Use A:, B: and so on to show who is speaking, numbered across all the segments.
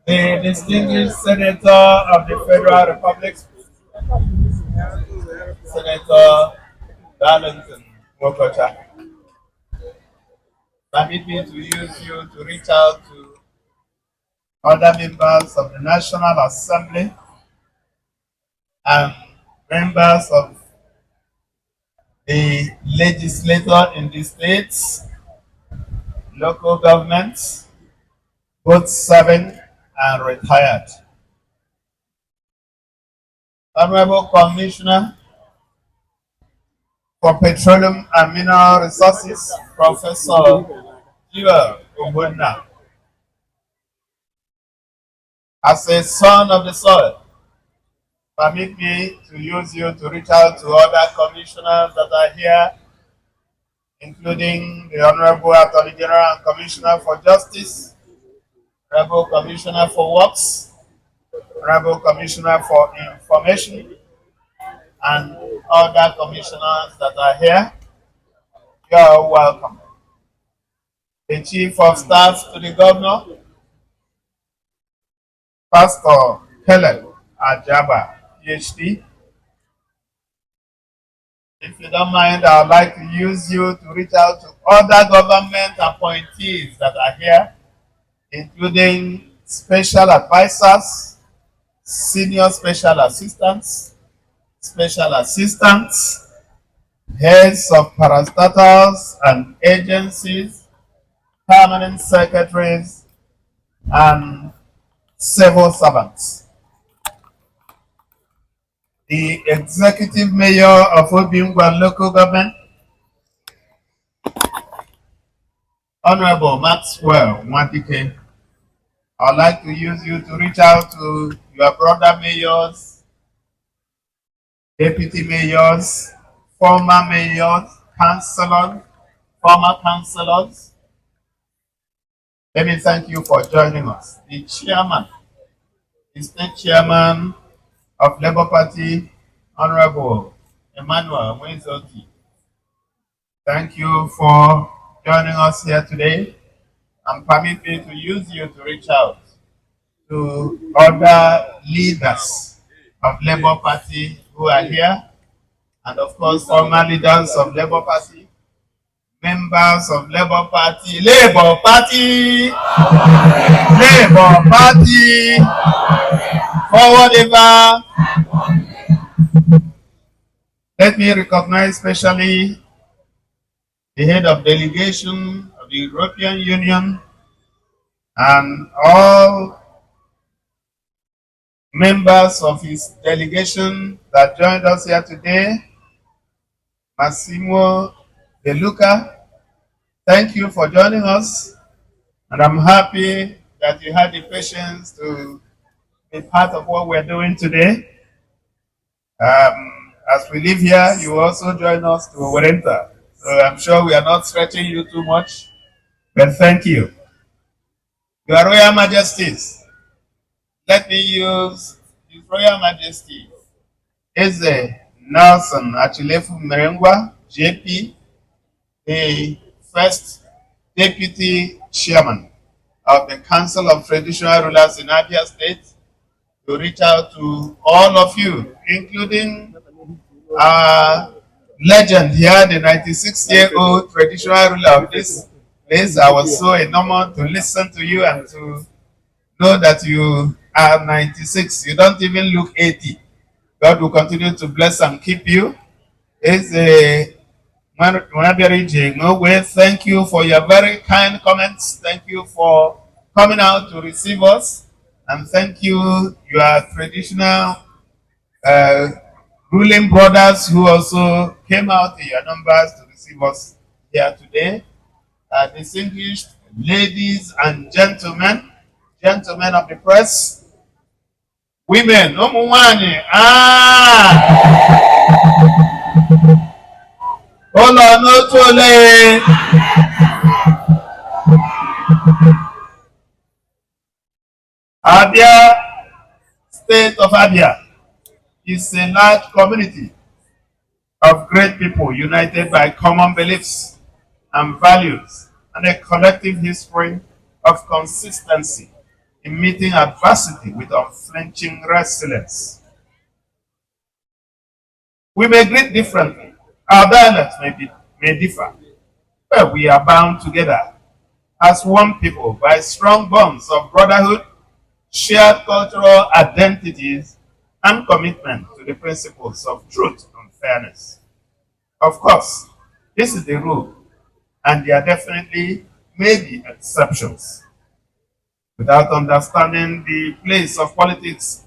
A: The distinguished Senator of the Federal Republic, Senator Darlington Mokocha, permit me to use you to reach out to other members of the National Assembly and members of the legislature in the states, local governments, both serving and retired. Honorable Commissioner for Petroleum and Mineral Resources, Professor Jiwa Ogbonna, as a son of the soil, permit me to use you to reach out to other commissioners that are here, including the Honorable Attorney General and Commissioner for Justice, Honorable Commissioner for Works, Honorable Commissioner for Information, and other commissioners that are here. You are welcome. The Chief of Staff to the Governor, Pastor Helen Ajaba, PhD. If you don't mind, I would like to use you to reach out to other government appointees that are here, including special advisors, senior special assistants, heads of parastatals and agencies, permanent secretaries, and civil servants. The executive mayor of OBU local government, Honorable Maxwell Mwatike, I'd like to use you to reach out to your brother mayors, deputy mayors, former mayors, councillors, former councillors. Let me thank you for joining us. The chairman, the state chairman of Labour Party, Honorable Emmanuel Mwezoti. Thank you for joining us here today, and permit me to use you to reach out to other leaders of Labour Party who are here, and of course former leaders of Labour Party, members of Labour Party, Labour Party, Labour Party, forward ever. Let me recognize especially the head of delegation of the European Union and all members of his delegation that joined us here today. Massimo De Luca, thank you for joining us, and I'm happy that you had the patience to be part of what we're doing today. As we leave here, you will also join us to OBERETE. So I'm sure we are not stretching you too much, but thank you. Your Royal Majesties, let me use His Royal Majesty Eze Nelson Achilefu Merengwa, JP, the first Deputy Chairman of the Council of Traditional Rulers in Abia State, to reach out to all of you, including our legend here, the 96-year-old traditional ruler of this place. I was so enamored to listen to you and to know that you are 96. You don't even look 80. God will continue to bless and keep you. It's a thank you for your very kind comments. Thank you for coming out to receive us. And thank you, your traditional ruling brothers who also came out in your numbers to receive us here today. Distinguished ladies and gentlemen, gentlemen of the press, women, hold on, no tole. Abia, state of Abia, is a large community of great people united by common beliefs and values and a collective history of consistency in meeting adversity with unflinching resilience. We may greet differently. Our dialects may differ, but we are bound together as one people by strong bonds of brotherhood, shared cultural identities, and commitment to the principles of truth and fairness. Of course, this is the rule, and there definitely may be exceptions. Without understanding the place of politics,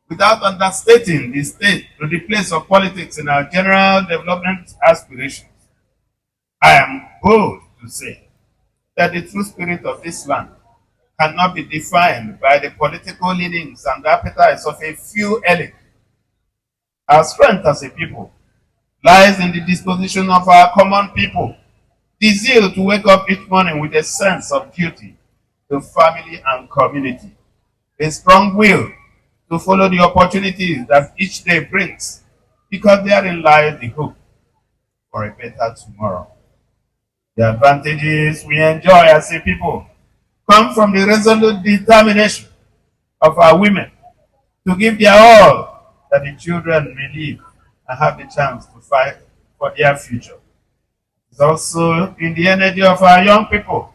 A: without understating the state to the place of politics in our general development aspirations, I am bold to say that the true spirit of this land cannot be defined by the political leanings and appetites of a few elite. Our strength as a people lies in the disposition of our common people, the zeal to wake up each morning with a sense of duty to family and community, a strong will to follow the opportunities that each day brings, because therein lies the hope for a better tomorrow. The advantages we enjoy as a people come from the resolute determination of our women to give their all that the children may live and have the chance to fight for their future. It's also in the energy of our young people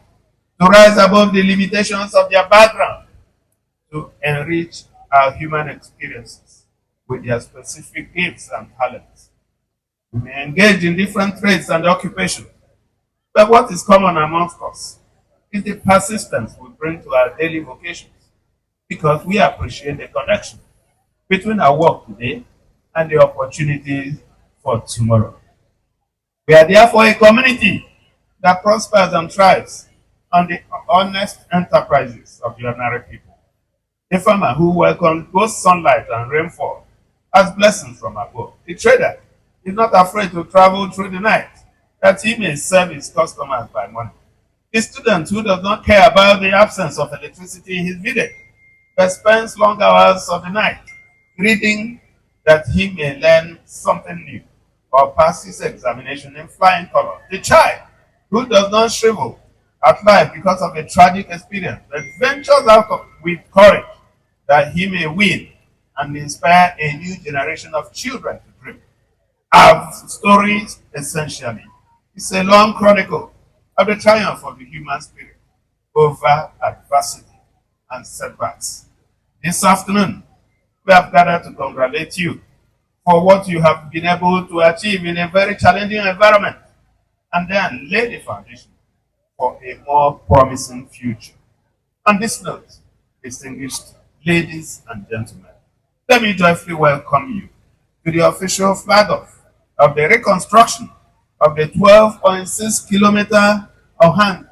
A: to rise above the limitations of their background, to enrich our human experiences with their specific gifts and talents. We may engage in different trades and occupations, but what is common amongst us is the persistence we bring to our daily vocations, because we appreciate the connection between our work today and the opportunities for tomorrow. We are therefore a community that prospers and thrives on the honest enterprises of the ordinary people. A farmer who welcomes both sunlight and rainfall as blessings from above. The trader is not afraid to travel through the night that he may serve his customers by morning. The student who does not care about the absence of electricity in his village, but spends long hours of the night reading that he may learn something new or pass his examination in flying colors. The child who does not shrivel at life because of a tragic experience, but ventures out with courage that he may win and inspire a new generation of children to dream. Our story, essentially, is a long chronicle of the triumph of the human spirit over adversity and setbacks. This afternoon, we have gathered to congratulate you for what you have been able to achieve in a very challenging environment, and then lay the foundation for a more promising future. On this note, distinguished ladies and gentlemen, let me joyfully welcome you to the official flag off of the reconstruction of the 12.6-kilometer OHANZE.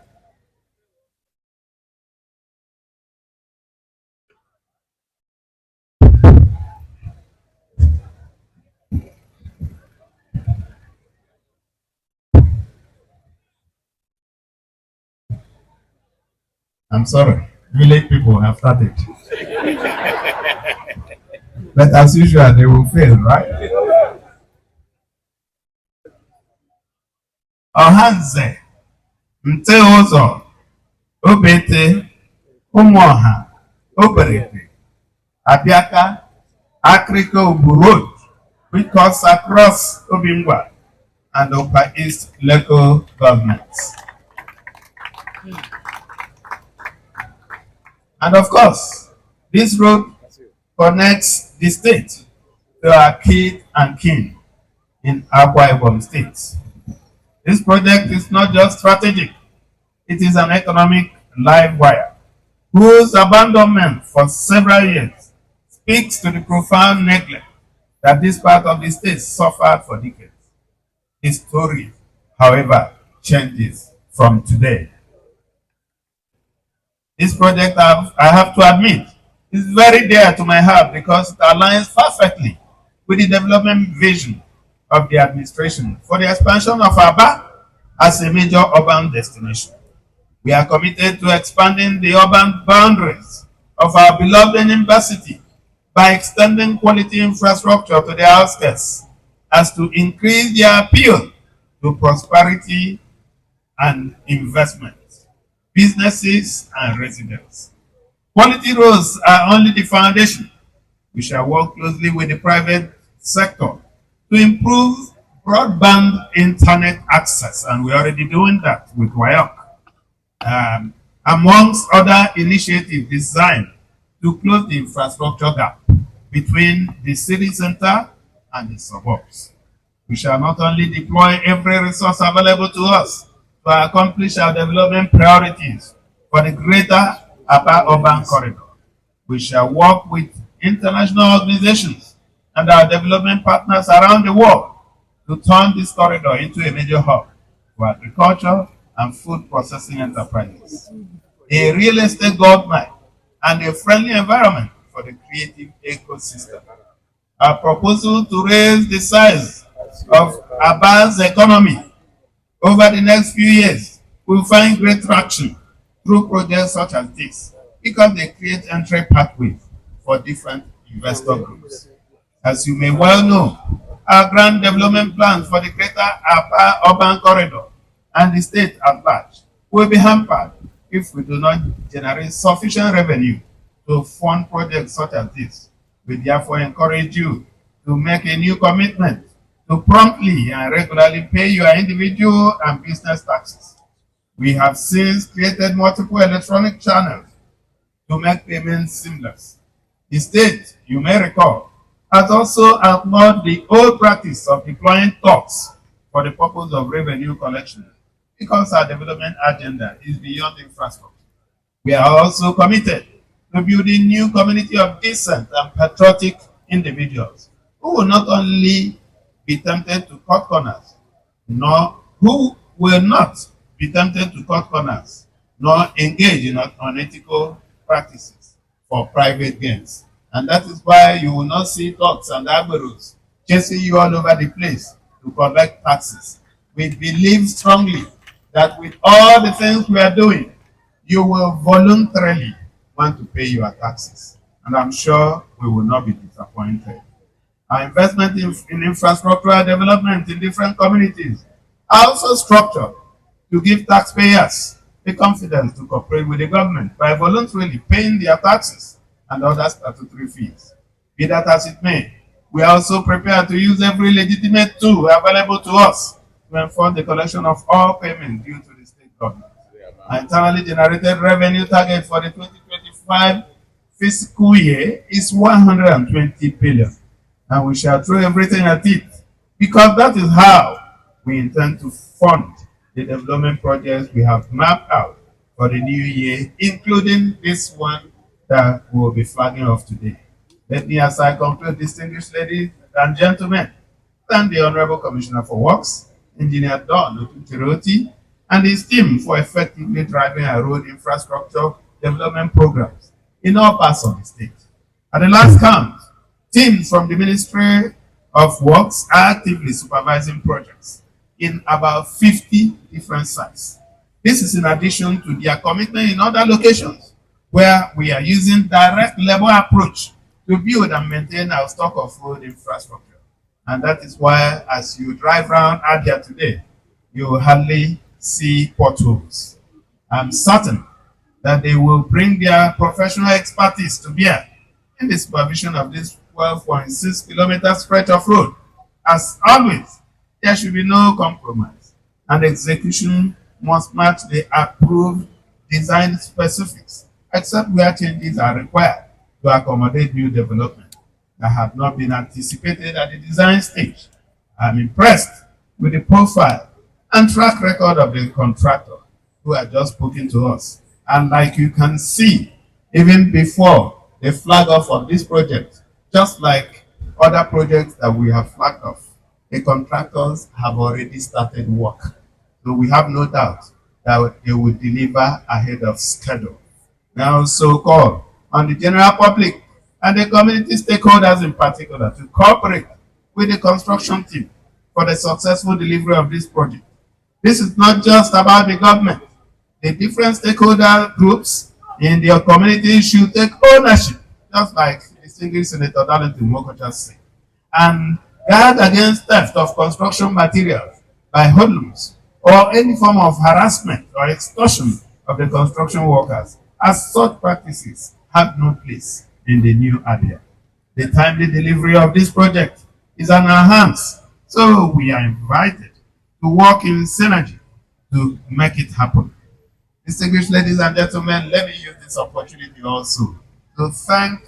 A: I'm sorry, village people have started. But as usual, they will fail, right? OHANZE, NTIGHAUZO, OBERETE, Umuoha, Oberete, Abiaka, AKIRIKA OBU Road, which cuts across Obingwa and Upper East local governments. And of course, this road connects the state to our kith and kin in Akwa Ibom State. This project is not just strategic, it is an economic live wire whose abandonment for several years speaks to the profound neglect that this part of the state suffered for decades. The story, however, changes from today. This project, I have to admit, is very dear to my heart because it aligns perfectly with the development vision of the administration for the expansion of Aba as a major urban destination. We are committed to expanding the urban boundaries of our beloved university by extending quality infrastructure to the outskirts as to increase their appeal to prosperity and investment, businesses and residents. Quality roads are only the foundation. We shall work closely with the private sector to improve broadband internet access, and we're already doing that with WIOC, amongst other initiatives designed to close the infrastructure gap between the city center and the suburbs. We shall not only deploy every resource available to us to accomplish our development priorities for the greater upper urban corridor. We shall work with international organizations and our development partners around the world to turn this corridor into a major hub for agriculture and food processing enterprises, a real estate gold mine, and a friendly environment for the creative ecosystem. Our proposal to raise the size of Aba's economy over the next few years will find great traction through projects such as this because they create entry pathways for different investor groups. As you may well know, our grand development plans for the greater Aba urban corridor and the state at large will be hampered if we do not generate sufficient revenue to fund projects such as this. We therefore encourage you to make a new commitment to promptly and regularly pay your individual and business taxes. We have since created multiple electronic channels to make payments seamless. The state, you may recall, has also outlawed the old practice of deploying tax for the purpose of revenue collection because our development agenda is beyond infrastructure. We are also committed to building new community of decent and patriotic individuals who will not only be tempted to cut corners, nor who will not be tempted to cut corners, nor engage in unethical practices for private gains. And that is why you will not see thugs and agbero chasing you all over the place to collect taxes. We believe strongly that with all the things we are doing, you will voluntarily want to pay your taxes. And I'm sure we will not be disappointed. Our investment in infrastructural development in different communities are also structured to give taxpayers the confidence to cooperate with the government by voluntarily paying their taxes and other statutory fees. Be that as it may, we are also prepared to use every legitimate tool available to us to enforce the collection of all payments due to the state government. Our internally generated revenue target for the 2025 fiscal year is 120 billion, and we shall throw everything at it because that is how we intend to fund the development projects we have mapped out for the new year, including this one that we will be flagging off today. Let me, as I conclude, distinguished ladies and gentlemen, thank the Honorable Commissioner for Works, Engineer Don Otutiroti, and his team for effectively driving our road infrastructure development programs in all parts of the state. At the last count, teams from the Ministry of Works are actively supervising projects in about 50 different sites. This is in addition to their commitment in other locations where we are using direct labor approach to build and maintain our stock of road infrastructure. And that is why as you drive around out here today, you will hardly see potholes. I'm certain that they will bring their professional expertise to bear in the supervision of this 12.6 kilometer stretch of road. As always, there should be no compromise, and execution must match the approved design specifics, except where changes are required to accommodate new development that have not been anticipated at the design stage. I'm impressed with the profile and track record of the contractor who had just spoken to us. And like you can see, even before the flag off of this project, just like other projects that we have flagged off, the contractors have already started work. So we have no doubt that they will deliver ahead of schedule. Now, so call on the general public and the community stakeholders in particular to cooperate with the construction team for the successful delivery of this project. This is not just about the government. The different stakeholder groups in their community should take ownership, just like distinguished Senator Darlington Mokocha said, and guard against theft of construction materials by hoodlums or any form of harassment or extortion of the construction workers, as such practices have no place in the new area. The timely delivery of this project is on our hands. So we are invited to work in synergy to make it happen. Distinguished ladies and gentlemen, let me use this opportunity also to thank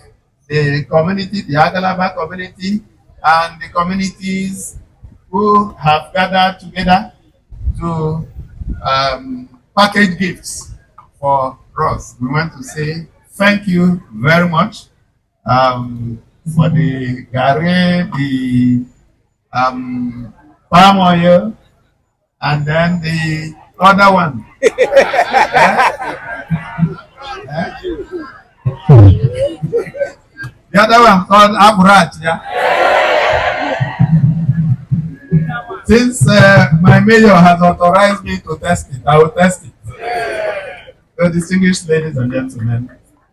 A: the community, the Agalaba community, and the communities who have gathered together to package gifts for us. We want to say thank you very much for the gare, the palm oil, and then the other one. The other one called Aburat, yeah. Since my mayor has authorized me to test it, I will test it. So, distinguished ladies and gentlemen,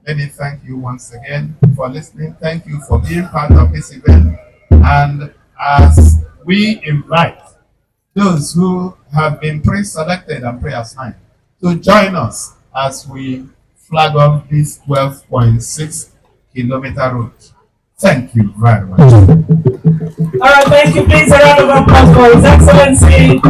A: let me thank you once again for listening. Thank you for being part of this event. And as we invite those who have been pre-selected and pre-assigned to join us as we flag off this 12.6 kilometer road. Thank you very much.
B: All right, thank you. Please a round of applause for His Excellency.